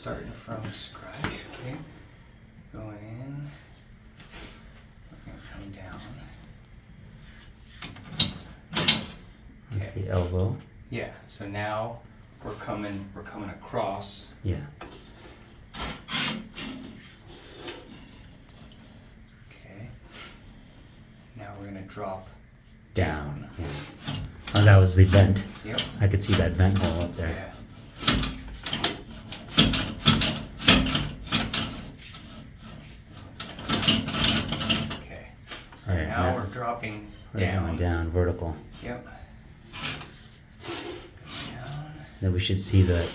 starting from scratch. Okay, going in, coming down. That's the elbow. Yeah. So now we're coming across. Yeah. Okay. Now we're gonna drop Down. Yeah. Oh, that was the vent. Yep. I could see that vent hole up there. Yeah. Okay. All right. Now we're dropping we're down. going down, vertical. Yep. Down. Then we should see that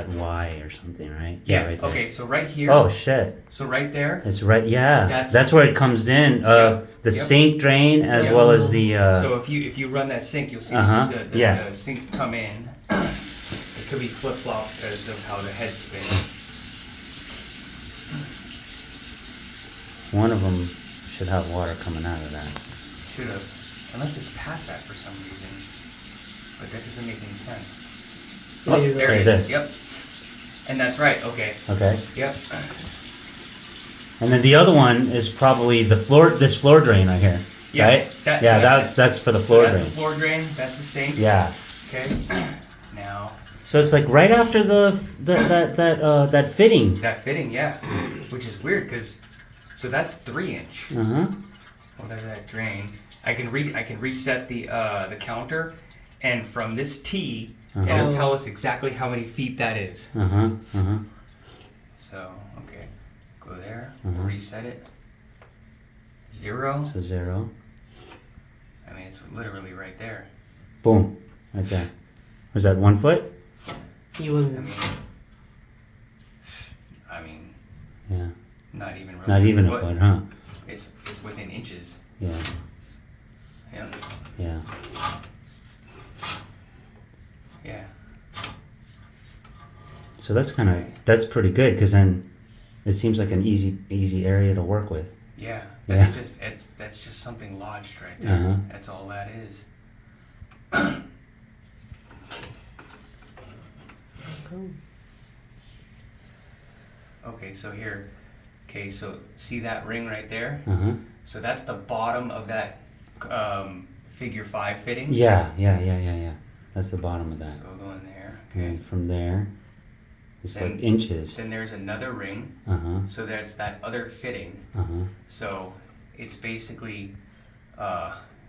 Y or something, right? Yeah. Right there. Okay. So right here. Oh shit. So right there. It's right. Yeah. That's where it comes in. The Yep. sink drain as Yep. well as the. So if you run that sink, you'll see Yeah. the sink come in. It could be flip flop because of how the head spins. One of them should have water coming out of that. Should have, unless it's past that for some reason. But that doesn't make any sense. Oh, There it it is. Yep. And that's right. Okay. Okay. Yep. And then the other one is probably the floor. This floor drain right here. Yeah, Right. That's for the floor That's drain. the floor drain. That's the sink. Yeah. Okay. Now. So it's like right after that fitting. That fitting, yeah. Which is weird because, so that's 3-inch. Uh huh. Well, there's that drain. I can reset the counter, and from this T, it'll tell us exactly how many feet that is. Uh huh. Uh huh. So okay, go there, Uh-huh. reset it. 0. So 0. I mean, it's literally right there. Boom. Right there. Was that 1 foot? He was. I mean, Yeah. not even really. Not even a foot, huh? It's within inches. Yeah. Yeah. Yeah. Yeah. So that's that's pretty good because then it seems like an easy area to work with. Yeah. Yeah. That's just something lodged right there. Uh-huh. That's all that is. Okay, so here, so see that ring right there? Uh huh. So that's the bottom of that figure 5 fitting. Yeah. That's the bottom of that. So go in there. Okay. And from there, it's Then- like inches. Then there's another ring. Uh huh. So that's that other fitting. Uh huh. So it's basically,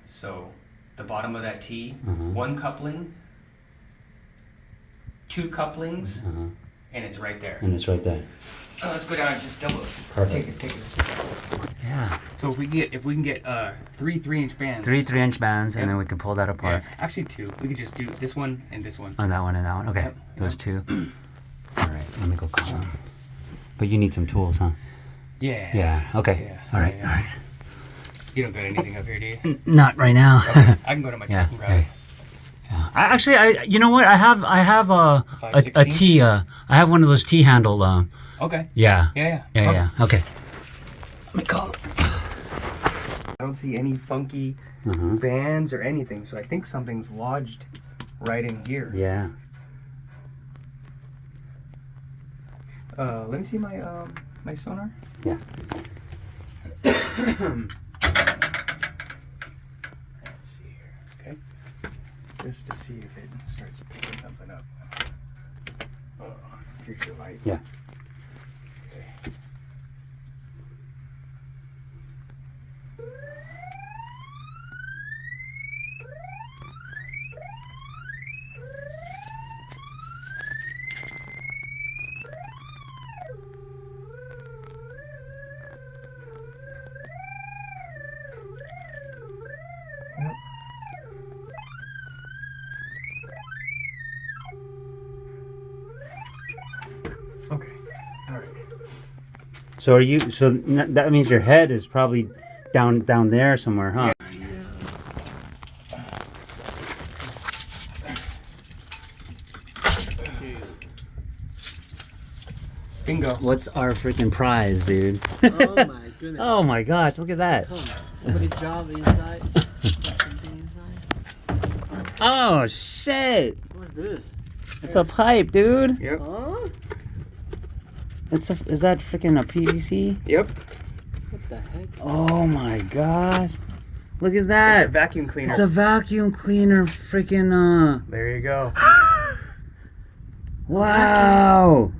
so the bottom of that T, Uh-huh. 1 coupling, 2 couplings, Uh huh. and it's right there. And it's right there. Let's go down and just double it. Perfect. Take it. Yeah. So if we can get 3 3-inch bands. 3 3-inch bands, and Yep. then we can pull that Yeah, apart. actually 2. We could just do this one and this one. On that one and that one. Okay. Yep. It was 2. All right. Let me go call him. But you need some tools, huh? Yeah. Yeah. Okay. Yeah, All right. yeah. All right. You don't got anything up here, do you? Not right now. Okay, I can go to my Yeah. truck and grab it. Yeah. I you know what? I have a 5/16? T. I have one of those T handle. Okay. Yeah. Yeah. Yeah. Okay. Let me call. I don't see any funky Uh-huh. bands or anything, so I think something's lodged right in here. Yeah. Let me see my my sonar. Yeah. Let's see here. Okay. Just to see if it starts picking something up. Oh, here's your light. Yeah. Okay. Okay. All right. So are you? So that means your head is probably down there somewhere, huh? Bingo. What's our freaking prize, dude? Oh my goodness. Oh my gosh! Look at that. Somebody drop inside. Something inside. Oh shit! What's this? It's a pipe, dude. Yep. Huh? Is that freaking a PVC? Yep. What the heck? Oh my god. Look at It's a that. vacuum cleaner. It's a vacuum cleaner freaking There you go. wow.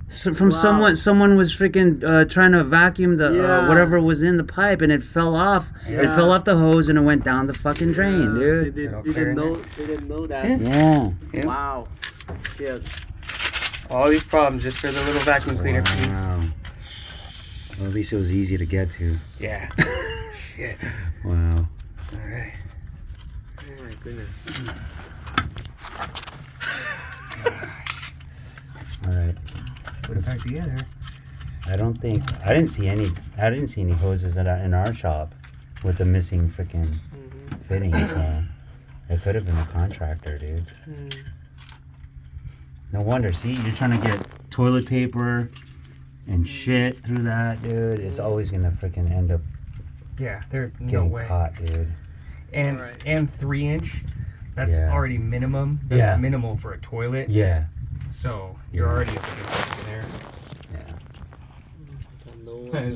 So from Wow. someone was freaking trying to vacuum the Yeah. whatever was in the pipe, and it fell off. It Yeah. fell off the hose and it went down the fucking drain, dude. They It'll clear in didn't know that. Yeah. Yeah. Yeah. Wow. Shit. All these problems just for the little vacuum cleaner piece. Wow. Well, at least it was easy to get to. Yeah. Shit. Wow. All right. Oh my goodness. All right. Put it back together. I didn't see any hoses in our shop with the missing freaking fittings. So it could have been a contractor, dude. No wonder. See, you're trying to get toilet paper and shit through that, dude. It's always gonna freaking end up Yeah, there's no getting way. caught, dude. And Right. and 3-inch, that's Yeah. already minimum. That's Yeah. minimal for a toilet. Yeah. So you're Yeah. already at the in there. Yeah. No one.